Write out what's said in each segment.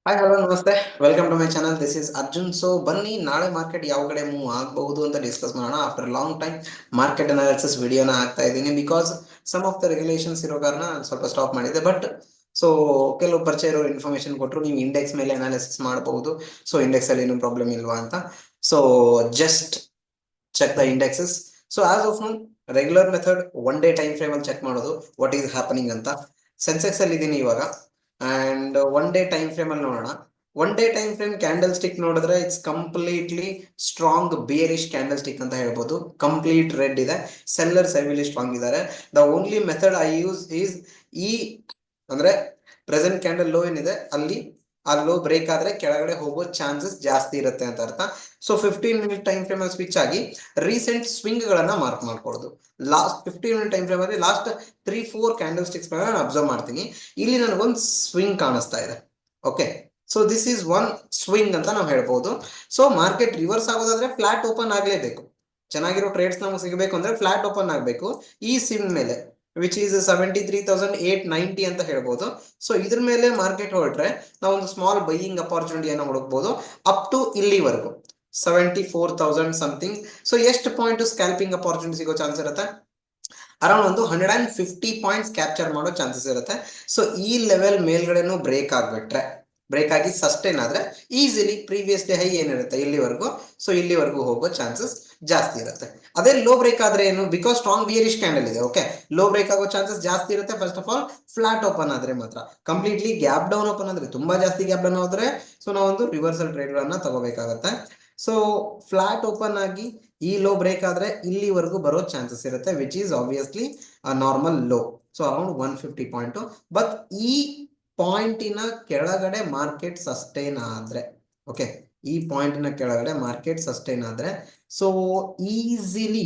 Hi hello ನಮಸ್ತೆ, welcome to my channel. This is Arjun. So ಬನ್ನಿ, ನಾಳೆ ಮಾರ್ಕೆಟ್ ಯಾವ ಕಡೆ ಮೂವ್ ಆಗಬಹುದು ಅಂತ ಡಿಸ್ಕಸ್ ಮಾಡೋಣ. After long time market analysis ವಿಡಿಯೋನ ಹಾಕ್ತಾ ಇದ್ದೀನಿ. Because some of the regulations ಇರೋ ಕಾರಣ ಸ್ವಲ್ಪ ಸ್ಟಾಪ್ ಮಾಡಿದೆ. ಬಟ್ ಸೊ ಕೆಲವು ಪರಿಚಯ ಇರೋ ಇನ್ಫಾರ್ಮೇಶನ್ ಕೊಟ್ಟರು, ನೀವು ಇಂಡೆಕ್ಸ್ ಮೇಲೆ ಅನಾಲಿಸಿಸ್ ಮಾಡಬಹುದು. ಸೊ ಇಂಡೆಕ್ಸ್ ಅಲ್ಲಿ ಏನು ಪ್ರಾಬ್ಲಮ್ ಇಲ್ವಾ ಅಂತ. So just check the indexes. So as of now regular method one day time frame ಅಲ್ಲಿ ಚೆಕ್ ಮಾಡೋದು ವಾಟ್ ಈಸ್ ಹ್ಯಾಪನಿಂಗ್ ಅಂತ. ಸೆನ್ಸೆಕ್ಸ್ ಅಲ್ಲಿ ಇದ್ದೀನಿ ಇವಾಗ, and one day time frame ಅಲ್ಲಿ ನೋಡೋಣ. One day time frame candle stick ನೋಡಿದ್ರೆ it's completely strong bearish candle stick ಅಂತ ಹೇಳ್ಬೋದು. ಕಂಪ್ಲೀಟ್ ರೆಡ್ ಇದೆ, ಸೆಲ್ಲರ್ಸ್ ಹೆವಿಲಿ ಸ್ಟ್ರಾಂಗ್ ಇದ್ದಾರೆ. The only method I use is ಈ ಅಂದ್ರೆ ಪ್ರೆಸೆಂಟ್ ಕ್ಯಾಂಡಲ್ ಲೋ ಏನಿದೆ ಅಲ್ಲಿ ಆ ಲೋ ಬ್ರೇಕ್ ಆದ್ರೆ ಕೆಳಗಡೆ ಹೋಗೋ ಚಾನ್ಸಸ್ ಜಾಸ್ತಿ ಇರುತ್ತೆ ಅಂತ ಅರ್ಥ. ಸೊ 15 ಮಿನಿಟ್ ಟೈಮ್ ಫ್ರೇಮ್ ಅಲ್ಲಿ ಸ್ವಿಚ್ ಆಗಿ ರೀಸೆಂಟ್ ಸ್ವಿಂಗ್ ಗಳನ್ನ ಮಾರ್ಕ್ ಮಾಡ್ಕೊಳ್ಳೋದು. ಲಾಸ್ಟ್ 15 ಮಿನಿಟ್ ಟೈಮ್ ಫ್ರೇಮ್ ಅಲ್ಲಿ ಲಾಸ್ಟ್ 3-4 ಕ್ಯಾಂಡಲ್ ಸ್ಟಿಕ್ಸ್ ನಾನು ಅಬ್ಸರ್ವ್ ಮಾಡ್ತೀನಿ. ಇಲ್ಲಿ ನನಗೊಂದು ಸ್ವಿಂಗ್ ಕಾಣಿಸ್ತಾ ಇದೆ. Okay, so this is one swing ಅಂತ ನಾವು ಹೇಳ್ಬೋದು. ಸೊ ಮಾರ್ಕೆಟ್ ರಿವರ್ಸ್ ಆಗೋದಾದ್ರೆ ಫ್ಲಾಟ್ ಓಪನ್ ಆಗ್ಲೇಬೇಕು. ಚೆನ್ನಾಗಿರೋ ಟ್ರೇಡ್ಸ್ ನಮಗೆ ಸಿಗಬೇಕು ಅಂದ್ರೆ ಫ್ಲಾಟ್ ಓಪನ್ ಆಗಬೇಕು ಈ ಸಿಮ್ ಮೇಲೆ, ವಿಚ್ ಈಸ್ 73,890 ಅಂತ ಹೇಳ್ಬೋದು. ಸೊ ಇದ್ರ ಮೇಲೆ ಮಾರ್ಕೆಟ್ ಹೊರಟ್ರೆ ನಾವು ಒಂದು ಸ್ಮಾಲ್ ಬೈಯಿಂಗ್ ಅಪಾರ್ಚುನಿಟಿಯನ್ನು ಹುಡುಕ್ಬೋದು ಅಪ್ ಟು ಇಲ್ಲಿವರೆಗೂ 74,000 ಸಮಥಿಂಗ್. ಸೊ ಎಷ್ಟು ಪಾಯಿಂಟ್ ಸ್ಕ್ಯಾಲ್ಪಿಂಗ್ ಅಪಾರ್ಚುನಿಟಿ ಸಿಗೋ ಚಾನ್ಸ್ ಇರುತ್ತೆ? ಅರೌಂಡ್ ಒಂದು 150 ಪಾಯಿಂಟ್ಸ್ ಕ್ಯಾಪ್ಚರ್ ಮಾಡೋ ಚಾನ್ಸಸ್ ಇರುತ್ತೆ. ಸೊ ಈ ಲೆವೆಲ್ ಮೇಲ್ಗಡೆನೂ ಬ್ರೇಕ್ ಆಗ್ಬಿಟ್ರೆ, ಬ್ರೇಕ್ ಆಗಿ ಸಸ್ಟೈನ್ ಆದ್ರೆ ಈಸಿಲಿ ಪ್ರೀವಿಯಸ್ ಡೇ ಹೈ ಏನಿರುತ್ತೆ ಇಲ್ಲಿವರೆಗೂ, ಸೊ ಇಲ್ಲಿವರೆಗೂ ಹೋಗೋ ಚಾನ್ಸಸ್ ಜಾಸ್ತಿ ಇರುತ್ತೆ. ಅದೇ ಲೋ ಬ್ರೇಕ್ ಆದ್ರೆ ಏನು? ಬಿಕಾಸ್ ಸ್ಟ್ರಾಂಗ್ ಬಿಯರಿಶ್ ಕ್ಯಾಂಡಲ್ ಇದೆ. ಓಕೆ, ಲೋ ಬ್ರೇಕ್ ಆಗೋ ಚಾನ್ಸಸ್ ಜಾಸ್ತಿ ಇರುತ್ತೆ. First of all flat open ಆದ್ರೆ ಮಾತ್ರ. ಕಂಪ್ಲೀಟ್ಲಿ ಗ್ಯಾಪ್ ಡೌನ್ ಓಪನ್ ಆದ್ರೆ, ತುಂಬಾ ಜಾಸ್ತಿ ಗ್ಯಾಪ್ ಡೌನ್ ಆದ್ರೆ ಸೊ ನಾವೊಂದು ರಿವರ್ಸಲ್ ಟ್ರೇಡ್ ಗಳನ್ನ ತಗೋಬೇಕಾಗತ್ತೆ. ಸೊ ಫ್ಲಾಟ್ ಓಪನ್ ಆಗಿ ಈ ಲೋ ಬ್ರೇಕ್ ಆದ್ರೆ ಇಲ್ಲಿವರೆಗೂ ಬರೋ ಚಾನ್ಸಸ್ ಇರುತ್ತೆ, which is obviously normal low. So around 150 point. But ಈ ಪಾಯಿಂಟಿನ ಕೆಳಗಡೆ ಮಾರ್ಕೆಟ್ ಸಸ್ಟೈನ್ ಆದ್ರೆ, ಓಕೆ, ಈ ಪಾಯಿಂಟಿನ ಕೆಳಗಡೆ ಮಾರ್ಕೆಟ್ ಸಸ್ಟೈನ್ ಆದ್ರೆ ಸೊ ಈಸಿಲಿ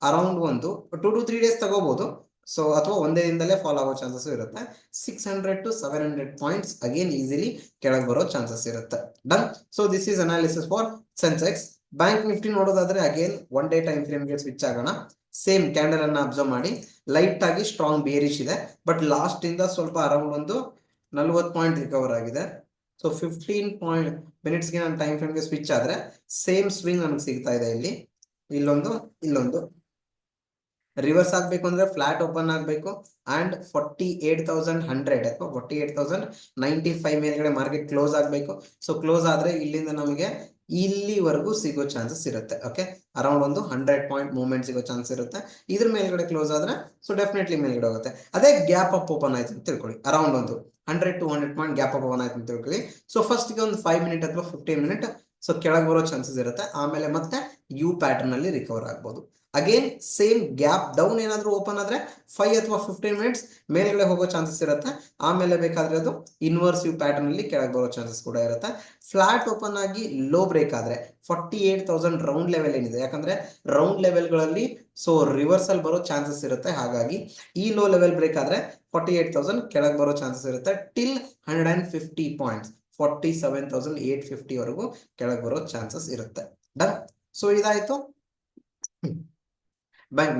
ಅರೌಂಡ್ ಒಂದು 2 to 3 ಡೇಸ್ ತಗೋಬಹುದು. ಸೊ ಅಥವಾ ಒಂದೇ ದಿನದಲ್ಲೇ ಫಾಲ್ ಆಗೋ ಚಾನ್ಸಸ್ ಇರುತ್ತೆ. 600 to 700 ಪಾಯಿಂಟ್ಸ್ ಅಗೇನ್ ಈಸಿಲಿ ಕೆಳಗೆ ಬರೋ ಚಾನ್ಸಸ್ ಇರುತ್ತೆ. Done. So this is analysis for Sensex. Bank Nifty ನೋಡೋದಾದ್ರೆ ಅಗೇನ್ ಒನ್ ಡೇ ಟೈಮ್ ಫ್ರೇಮ್ಗೆ ಸ್ವಿಚ್ ಆಗೋಣ. ಸೇಮ್ ಕ್ಯಾಂಡಲ್ ಅನ್ನ ಅಬ್ಸರ್ವ್ ಮಾಡಿ, ಲೈಟ್ ಆಗಿ ಸ್ಟ್ರಾಂಗ್ ಬೇರಿಶ್ ಇದೆ. ಬಟ್ ಲಾಸ್ಟ್ ಇಂದ ಸ್ವಲ್ಪ ಅರೌಂಡ್ ಒಂದು 40 ಪಾಯಿಂಟ್ ರಿಕವರ್ ಆಗಿದೆ. ಸೊ 15 ಮಿನಿಟ್ಸ್ಗೆ ನಾನು ಟೈಮ್ ಫ್ರೇಮ್ಗೆ ಸ್ವಿಚ್ ಆದ್ರೆ ಸೇಮ್ ಸ್ವಿಂಗ್ ನನಗೆ ಸಿಗ್ತಾ ಇದೆ. ಇಲ್ಲಿ ಇಲ್ಲೊಂದು ರಿವರ್ಸ್ ಆಗ್ಬೇಕು ಅಂದ್ರೆ ಫ್ಲಾಟ್ ಓಪನ್ ಆಗ್ಬೇಕು ಅಂಡ್ 48,100 ಅಥವಾ 48,095 ಮೇಲ್ಗಡೆ ಮಾರ್ಕೆಟ್ ಕ್ಲೋಸ್ ಆಗ್ಬೇಕು. ಸೊ ಕ್ಲೋಸ್ ಆದ್ರೆ ಇಲ್ಲಿಂದ ನಮಗೆ ಇಲ್ಲಿವರೆಗೂ ಸಿಗೋ ಚಾನ್ಸಸ್ ಇರುತ್ತೆ. ಓಕೆ, ಅರೌಂಡ್ ಒಂದು 100 ಪಾಯಿಂಟ್ ಮೂವ್ಮೆಂಟ್ ಸಿಗೋ ಚಾನ್ಸ್ ಇರುತ್ತೆ. ಇದ್ರ ಮೇಲ್ಗಡೆ ಕ್ಲೋಸ್ ಆದ್ರೆ ಸೊ ಡೆಫಿನೆಟ್ಲಿ ಮೇಲ್ಗಡೆ ಹೋಗುತ್ತೆ. ಅದೇ ಗ್ಯಾಪ್ ಅಪ್ ಓಪನ್ ಆಯ್ತು ಅಂತ ತಿಳ್ಕೊಳ್ಳಿ, ಅರೌಂಡ್ ಒಂದು 100 to 100 point gap up open ಆಯ್ತು ಅಂತ ತಿಳ್ಕೊಳ್ಳಿ. ಸೊ ಫಸ್ಟ್ ಗೆ ಒಂದು 5 ಮಿನಿಟ್ ಅಥವಾ 15 ಮಿನಿಟ್ ಸೊ ಕೆಳಗೆ ಬರೋ ಚಾನ್ಸಸ್ ಇರುತ್ತೆ. ಆಮೇಲೆ ಮತ್ತೆ ಯು ಪ್ಯಾಟರ್ನ್ ಅಲ್ಲಿ ರಿಕವರ್ ಆಗ್ಬೋದು. ಅಗೇನ್ ಸೇಮ್ ಗ್ಯಾಪ್ ಡೌನ್ ಏನಾದ್ರೂ ಓಪನ್ ಆದ್ರೆ 5 ಅಥವಾ 15 ಮಿನಿಟ್ಸ್ ಮೇಲ್ಗಡೆ ಹೋಗೋ ಚಾನ್ಸಸ್ ಇರುತ್ತೆ. ಆಮೇಲೆ ಬೇಕಾದ್ರೆ ಅದು ಇನ್ವರ್ಸಿವ್ ಪ್ಯಾಟರ್ನ್ ಅಲ್ಲಿ ಕೆಳಗೆ ಬರೋ ಚಾನ್ಸಸ್ ಕೂಡ ಇರುತ್ತೆ. ಫ್ಲಾಟ್ ಓಪನ್ ಆಗಿ ಲೋ ಬ್ರೇಕ್ ಆದ್ರೆ 48,000 ರೌಂಡ್ ಲೆವೆಲ್ ಏನಿದೆ, ಯಾಕಂದ್ರೆ ರೌಂಡ್ ಲೆವೆಲ್ಗಳಲ್ಲಿ ಸೊ ರಿವರ್ಸಲ್ ಬರೋ ಚಾನ್ಸಸ್ ಇರುತ್ತೆ. ಹಾಗಾಗಿ ಈ ಲೋ ಲೆವೆಲ್ ಬ್ರೇಕ್ ಆದ್ರೆ 48,000 ಕೆಳಗೆ ಬರೋ ಚಾನ್ಸಸ್ ಇರುತ್ತೆ. ಟಿಲ್ 150 ಪಾಯಿಂಟ್ಸ್ 47,850 ವರೆಗೂ ಕೆಳಗೆ ಬರೋ ಚಾನ್ಸಸ್ ಇರುತ್ತೆ. ಡನ್. ಸೊ ಇದಾಯ್ತು ಬ್ಯಾಂಕ್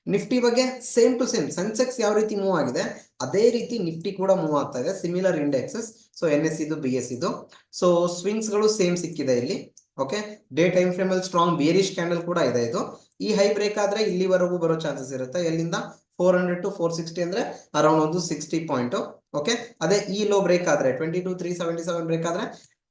ನಿಫ್ಟಿ ಬಗ್ಗೆ ಸೇಮ್ ಟು ಸೇಮ್ ಸೆನ್ಸೆಕ್ಸ್ ಯಾವ ರೀತಿ ಮೂವ್ ಆಗಿದೆ ಅದೇ ರೀತಿ ನಿಫ್ಟಿ ಕೂಡ ಮೂವ್ ಆಗ್ತಾ ಇದೆ. Similar indexes. ಸೊ NSE ಇದು BSE ಇದು. ಸೊ ಸ್ವಿಂಗ್ಸ್ ಗಳು ಸೇಮ್ ಸಿಕ್ಕಿದೆ ಇಲ್ಲಿ. ಓಕೆ, ಡೇ ಟೈಮ್ ಫ್ರೇಮ್ ಅಲ್ಲಿ ಸ್ಟ್ರಾಂಗ್ ಬೇರಿಶ್ ಕ್ಯಾಂಡಲ್ ಕೂಡ ಇದೆ. ಇದು ಈ ಹೈ ಬ್ರೇಕ್ ಆದ್ರೆ ಇಲ್ಲಿವರೆಗೂ ಬರೋ ಚಾನ್ಸಸ್ ಇರುತ್ತೆ. ಎಲ್ಲಿಂದ 400 to 460 ಅಂದ್ರೆ ಅರೌಂಡ್ ಒಂದು 60 ಪಾಯಿಂಟ್. ಓಕೆ, ಅದೇ ಈ ಲೋ ಬ್ರೇಕ್ ಆದ್ರೆ 22,377 ಬ್ರೇಕ್ ಆದ್ರೆ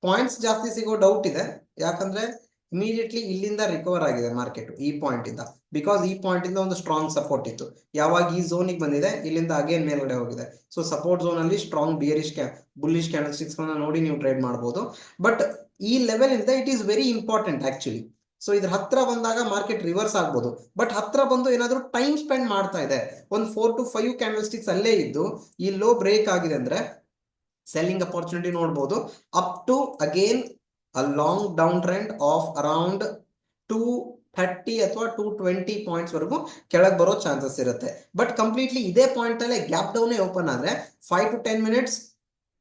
ಪಾಯಿಂಟ್ಸ್ ಜಾಸ್ತಿ ಸಿಗೋ ಡೌಟ್ ಇದೆ. ಯಾಕಂದ್ರೆ ಇಮಿಡಿಯೇಟ್ಲಿ ಇಲ್ಲಿಂದ ರಿಕವರ್ ಆಗಿದೆ ಮಾರ್ಕೆಟ್ ಈ ಪಾಯಿಂಟ್ ಇಂದ. ಬಿಕಾಸ್ ಈ ಪಾಯಿಂಟ್ ಇಂದ ಒಂದು ಸ್ಟ್ರಾಂಗ್ ಸಪೋರ್ಟ್ ಇತ್ತು. ಯಾವಾಗ ಈ ಝೋನಿಗೆ ಬಂದಿದೆ ಇಲ್ಲಿಂದ ಅಗೇನ್ ಮೇಲ್ಗಡೆ ಹೋಗಿದೆ. ಸೊ ಸಪೋರ್ಟ್ ಝೋನ್ ಅಲ್ಲಿ ಸ್ಟ್ರಾಂಗ್ ಬುಲ್ಲಿಶ್ ಕ್ಯಾಂಡಲ್ ಸ್ಟಿಕ್ಸ್ ನೋಡಿ ನೀವು ಟ್ರೇಡ್ ಮಾಡಬಹುದು. ಬಟ್ ಈ ಲೆವೆಲ್ ಇಂದ it is very important actually. So ಇದ್ರ ಹತ್ರ ಬಂದಾಗ ಮಾರ್ಕೆಟ್ ರಿವರ್ಸ್ ಆಗ್ಬೋದು. ಬಟ್ ಹತ್ರ ಬಂದು ಏನಾದ್ರೂ ಟೈಮ್ ಸ್ಪೆಂಡ್ ಮಾಡ್ತಾ ಇದೆ, ಒಂದು 4 to 5 ಕ್ಯಾಂಡಲ್ ಸ್ಟಿಕ್ಸ್ ಅಲ್ಲೇ ಇದ್ದು ಈ ಲೋ ಬ್ರೇಕ್ ಆಗಿದೆ ಅಂದ್ರೆ ಸೆಲ್ಲಿಂಗ್ ಅಪಾರ್ಚುನಿಟಿ ನೋಡಬಹುದು up to again a long downtrend of around 230 ಅಥವಾ 220 ಪಾಯಿಂಟ್ಸ್ ವರೆಗೂ ಕೆಳಗೆ ಬರೋ ಚಾನ್ಸಸ್ ಇರುತ್ತೆ. ಬಟ್ ಕಂಪ್ಲೀಟ್ಲಿ ಇದೇ ಪಾಯಿಂಟ್ ಅಲ್ಲೇ ಗ್ಯಾಪ್ ಡೌನ್ ಓಪನ್ ಆದ್ರೆ 5 to 10 ಮಿನಿಟ್ಸ್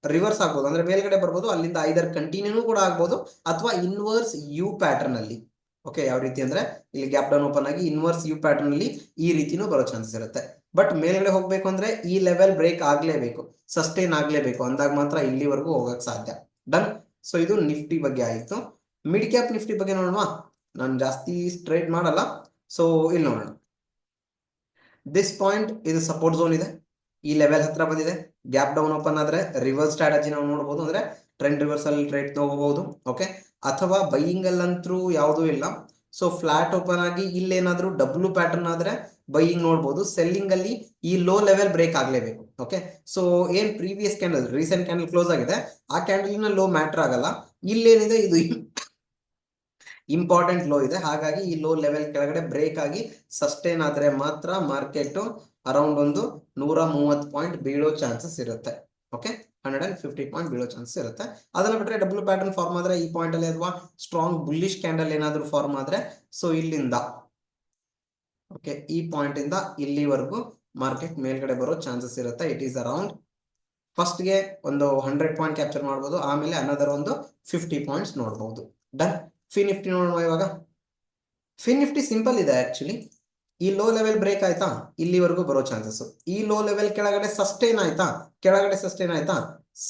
ರಿವರ್ಸ್ ಆಗ್ಬೋದು, ಅಂದ್ರೆ ಮೇಲ್ಗಡೆ ಬರ್ಬೋದು. ಅಲ್ಲಿಂದ ಐದರ್ ಕಂಟಿನ್ಯೂ ಕೂಡ ಆಗ್ಬೋದು ಅಥವಾ ಇನ್ವರ್ಸ್ ಯು ಪ್ಯಾಟರ್ನ್ ಅಲ್ಲಿ. ಓಕೆ, ಯಾವ ರೀತಿ ಅಂದ್ರೆ ಇಲ್ಲಿ ಗ್ಯಾಪ್ ಡೌನ್ ಓಪನ್ ಆಗಿ ಇನ್ವರ್ಸ್ ಯು ಪ್ಯಾಟರ್ನ್ ಅಲ್ಲಿ ಈ ರೀತಿನೂ ಬರೋ ಚಾನ್ಸಸ್ ಇರುತ್ತೆ. ಬಟ್ ಮೇಲ್ಗಡೆ ಹೋಗ್ಬೇಕು ಅಂದ್ರೆ ಈ ಲೆವೆಲ್ ಬ್ರೇಕ್ ಆಗ್ಲೇಬೇಕು, ಸಸ್ಟೈನ್ ಆಗ್ಲೇಬೇಕು, ಅಂದಾಗ ಮಾತ್ರ ಇಲ್ಲಿವರೆಗೂ ಹೋಗಕ್ ಸಾಧ್ಯ. ಡನ್. ಸೊ ಇದು ನಿಫ್ಟಿ ಬಗ್ಗೆ ಆಯಿತು. ಮಿಡ್ ಕ್ಯಾಪ್ ನಿಫ್ಟಿ ಬಗ್ಗೆ ನೋಡೋಣ. ನಾನು ಜಾಸ್ತಿ ಟ್ರೇಡ್ ಮಾಡಲ್ಲ. ಸೊ ಇಲ್ಲಿ ನೋಡೋಣ, ದಿಸ್ ಪಾಯಿಂಟ್ ಇದು ಸಪೋರ್ಟ್ ಝೋನ್ ಇದೆ, ಈ ಲೆವೆಲ್ ಹತ್ರ ಬಂದಿದೆ, ಗ್ಯಾಪ್ ಡೌನ್ ಓಪನ್ ಆದ್ರೆ ರಿವರ್ಸ್ ಸ್ಟ್ರಾಟಜಿ ನಾವು ನೋಡಬಹುದು, ಅಂದ್ರೆ ಟ್ರೆಂಡ್ ರಿವರ್ಸಲ್ ಟ್ರೇಡ್ ತಗೋಬಹುದು. ಓಕೆ, ಅಥವಾ ಬೈಯಿಂಗ್ ಅಲ್ಲಂತೂ ಯಾವುದೂ ಇಲ್ಲ. ಸೊ ಫ್ಲಾಟ್ ಓಪನ್ ಆಗಿ ಇಲ್ಲೇನಾದ್ರೂ ಡಬ್ಲ್ಯೂ ಪ್ಯಾಟರ್ನ್ ಆದ್ರೆ ಬೈಯಿಂಗ್ ನೋಡಬಹುದು. ಸೆಲ್ಲಿಂಗ್ ಅಲ್ಲಿ ಈ ಲೋ ಲೆವೆಲ್ ಬ್ರೇಕ್ ಆಗ್ಲೇಬೇಕು. ಓಕೆ, ಸೊ ಏನ್ previous candle recent candle close ಆಗಿದೆ, ಆ ಕ್ಯಾಂಡಲ್ನ ಲೋ ಮ್ಯಾಟರ್ ಆಗಲ್ಲ. ಇಲ್ಲೇನಿದೆ ಇದು ಇಂಪಾರ್ಟೆಂಟ್ ಲೋ ಇದೆ, ಹಾಗಾಗಿ ಈ ಲೋ ಲೆವೆಲ್ ಕೆಳಗಡೆ ಬ್ರೇಕ್ ಆಗಿ ಸಸ್ಟೈನ್ ಆದ್ರೆ ಮಾತ್ರ ಮಾರ್ಕೆಟ್ ಅರೌಂಡ್ ಒಂದು 130 ಪಾಯಿಂಟ್ ಬೀಳೋ ಚಾನ್ಸಸ್ ಇರುತ್ತೆ. ಓಕೆ, 150 ಪಾಯಿಂಟ್ ಬೀಳೋ ಚಾನ್ಸಸ್ ಇರುತ್ತೆ. ಅದನ್ನ ಬಿಟ್ಟರೆ ಡಬ್ಲ್ಯೂ ಪ್ಯಾಟರ್ನ್ ಫಾರ್ಮ್ ಆದ್ರೆ ಈ ಪಾಯಿಂಟ್ ಅಲ್ಲಿ, ಅಥವಾ ಸ್ಟ್ರಾಂಗ್ ಬುಲ್ಲಿಶ್ ಕ್ಯಾಂಡಲ್ ಏನಾದ್ರೂ ಫಾರ್ಮ್ ಆದ್ರೆ, ಸೊ ಇಲ್ಲಿಂದ ಓಕೆ ಈ ಪಾಯಿಂಟ್ ಇಂದ ಇಲ್ಲಿವರೆಗೂ ಮಾರ್ಕೆಟ್ ಮೇಲ್ಗಡೆ ಬರೋ ಚಾನ್ಸಸ್ ಇರುತ್ತೆ. ಇಟ್ ಈಸ್ ಅರೌಂಡ್ ಫಸ್ಟ್ಗೆ ಒಂದು 100 ಪಾಯಿಂಟ್ ಕ್ಯಾಪ್ಚರ್ ಮಾಡ್ಬೋದು, ಆಮೇಲೆ ಅನದರ್ ಒಂದು 50 ಪಾಯಿಂಟ್ಸ್ ನೋಡಬಹುದು. ಡನ್. ಫಿ ನಿಫ್ಟಿ ನೋಡೋಣ ಇವಾಗ. ಫಿ ನಿಫ್ಟಿ ಸಿಂಪಲ್ ಇದೆ ಆಕ್ಚುಲಿ. ಈ ಲೋ ಲೆವೆಲ್ ಬ್ರೇಕ್ ಆಯ್ತಾ, ಇಲ್ಲಿವರೆಗೂ ಬರೋ ಚಾನ್ಸಸ್. ಈ ಲೋ ಲೆವೆಲ್ ಕೆಳಗಡೆ ಸಸ್ಟೈನ್ ಆಯ್ತಾ,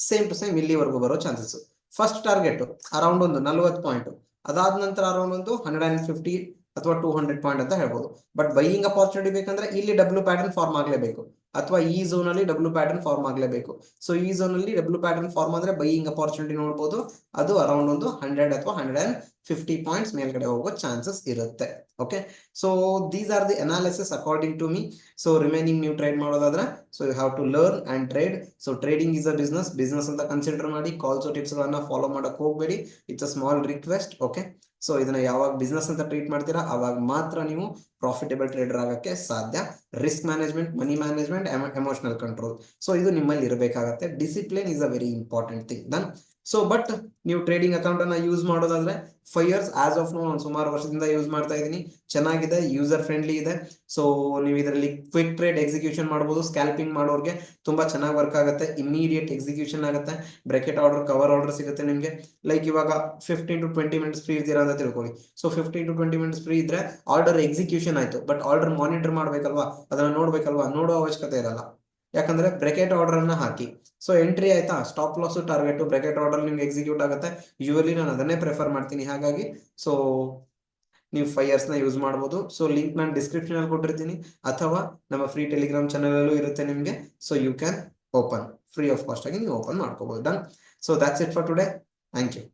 ಸೇಮ್ ಟು ಸೇಮ್ ಇಲ್ಲಿವರೆಗೂ ಬರೋ ಚಾನ್ಸಸ್. ಫಸ್ಟ್ ಟಾರ್ಗೆಟ್ ಅರೌಂಡ್ ಒಂದು 40 ಪಾಯಿಂಟ್, ಅದಾದ ನಂತರ ಅರೌಂಡ್ ಒಂದು 150 ಅಥವಾ 200 ಪಾಯಿಂಟ್ ಅಂತ ಹೇಳ್ಬೋದು. ಬಟ್ ಬೈಯಿಂಗ್ ಅಪಾರ್ಚುನಿಟಿ ಬೇಕಂದ್ರೆ ಇಲ್ಲಿ ಡಬ್ಲ್ಯೂ ಪ್ಯಾಟರ್ನ್ ಫಾರ್ಮ್ ಆಗಲೇಬೇಕು, ಅಥವಾ ಈ ಝೋನ್ ಅಲ್ಲಿ ಡಬ್ಲ್ಯೂ ಪ್ಯಾಟರ್ನ್ ಫಾರ್ಮ್ ಆಗಲೇಬೇಕು. ಸೊ ಈ ಝೋನ್ ಅಲ್ಲಿ ಡಬ್ಲ್ಯೂ ಪ್ಯಾಟರ್ನ್ ಫಾರ್ಮ್ ಆದ್ರೆ ಬೈಯಿಂಗ್ ಅಪಾರ್ಚುನಿಟಿ ನೋಡಬಹುದು. ಅದು ಅರೌಂಡ್ ಒಂದು 100 ಅಥವಾ 150 ಪಾಯಿಂಟ್ಸ್ ಮೇಲ್ಗಡೆ ಹೋಗೋ ಚಾನ್ಸಸ್ ಇರುತ್ತೆ. Okay, so these are the analysis according to me. So remaining ನೀವು ಟ್ರೇಡ್ ಮಾಡೋದಾದ್ರೆ, so you have to learn and trade. So trading is a business ಅಂತ ಕನ್ಸಿಡರ್ ಮಾಡಿ. ಕಾಲ್ಸ್ ಟಿಪ್ಸ್ ಗಳನ್ನ ಫಾಲೋ ಮಾಡಕ್ ಹೋಗಬೇಡಿ. It's a small request. Okay, so ಇದನ್ನ ಯಾವಾಗ business ಅಂತ ಟ್ರೀಟ್ ಮಾಡ್ತೀರಾ ಅವಾಗ ಮಾತ್ರ ನೀವು ಪ್ರಾಫಿಟೇಬಲ್ ಟ್ರೇಡರ್ ಆಗಕ್ಕೆ ಸಾಧ್ಯ. Risk management, money management, emotional control, so ಇದು ನಿಮ್ಮಲ್ಲಿ ಇರಬೇಕಾಗತ್ತೆ. Discipline is a very important thing. Then so but ನೀವು ಟ್ರೇಡಿಂಗ್ ಅಕೌಂಟ್ ಅನ್ನ ಯೂಸ್ ಮಾಡೋದಾದ್ರೆ 5 years ಆಸ್ ಆಫ್ ನೋ, ನಾನು ಸುಮಾರು ವರ್ಷದಿಂದ ಯೂಸ್ ಮಾಡ್ತಾ ಇದ್ದೀನಿ. ಚೆನ್ನಾಗಿದೆ, ಯೂಸರ್ ಫ್ರೆಂಡ್ಲಿ ಇದೆ. ಸೊ ನೀವು ಇದರಲ್ಲಿ ಕ್ವಿಕ್ ಟ್ರೇಡ್ ಎಕ್ಸಿಕ್ಯೂಷನ್ ಮಾಡಬಹುದು. ಸ್ಕ್ಯಾಲ್ಪಿಂಗ್ ಮಾಡೋರಿಗೆ ತುಂಬಾ ಚೆನ್ನಾಗಿ ವರ್ಕ್ ಆಗುತ್ತೆ. ಇಮಿಡಿಯೇಟ್ ಎಕ್ಸಿಕ್ಯೂಷನ್ ಆಗುತ್ತೆ. ಬ್ರೆಕೆಟ್ ಆರ್ಡರ್, ಕವರ್ ಆರ್ಡರ್ ಸಿಗುತ್ತೆ ನಿಮಗೆ. ಲೈಕ್ ಇವಾಗ 15 to 20 ಮಿನಿಟ್ಸ್ ಫ್ರೀ ಇರ್ತೀರಾ ಅಂತ ತಿಳ್ಕೊಳ್ಳಿ. ಸೊ 15 to 20 ಮಿನಿಟ್ಸ್ ಫ್ರೀ ಇದ್ರೆ ಆರ್ಡರ್ ಎಕ್ಸಿಕ್ಯೂಷನ್ ಆಯ್ತು, ಬಟ್ ಆರ್ಡರ್ ಮಾನಿಟರ್ ಮಾಡ್ಬೇಕಲ್ವಾ, ಅದನ್ನ ನೋಡ್ಬೇಕಲ್ವಾ, ನೋಡೋ ಅವಶ್ಯಕತೆ ಇರಲ್ಲ. ಯಾಕಂದ್ರೆ ಬ್ರೆಕೆಟ್ ಆರ್ಡರ್ ಅನ್ನ ಹಾಕಿ, ಸೊ ಎಂಟ್ರಿ ಆಯ್ತಾ, stop loss target bracket order ನಿಮ್ಗೆ ಎಕ್ಸಿಕ್ಯೂಟ್ ಆಗುತ್ತೆ. ಯೂಶಲಿ ನಾನು ಅದನ್ನೇ ಪ್ರಿಫರ್ ಮಾಡ್ತೀನಿ. ಹಾಗಾಗಿ ಸೊ ನೀವು 5 years ನ ಯೂಸ್ ಮಾಡ್ಬೋದು. ಸೊ ಲಿಂಕ್ ನಾನು ಡಿಸ್ಕ್ರಿಪ್ಷನ್ ಅಲ್ಲಿ ಕೊಟ್ಟಿರ್ತೀನಿ, ಅಥವಾ ನಮ್ಮ ಫ್ರೀ ಟೆಲಿಗ್ರಾಮ್ ಚಾನಲ್ ಅಲ್ಲೂ ಇರುತ್ತೆ ನಿಮಗೆ. So you can open free of cost ಆಗಿ ನೀವು ಓಪನ್ ಮಾಡ್ಕೋಬಹುದು. Done. So that's it for today. Thank you.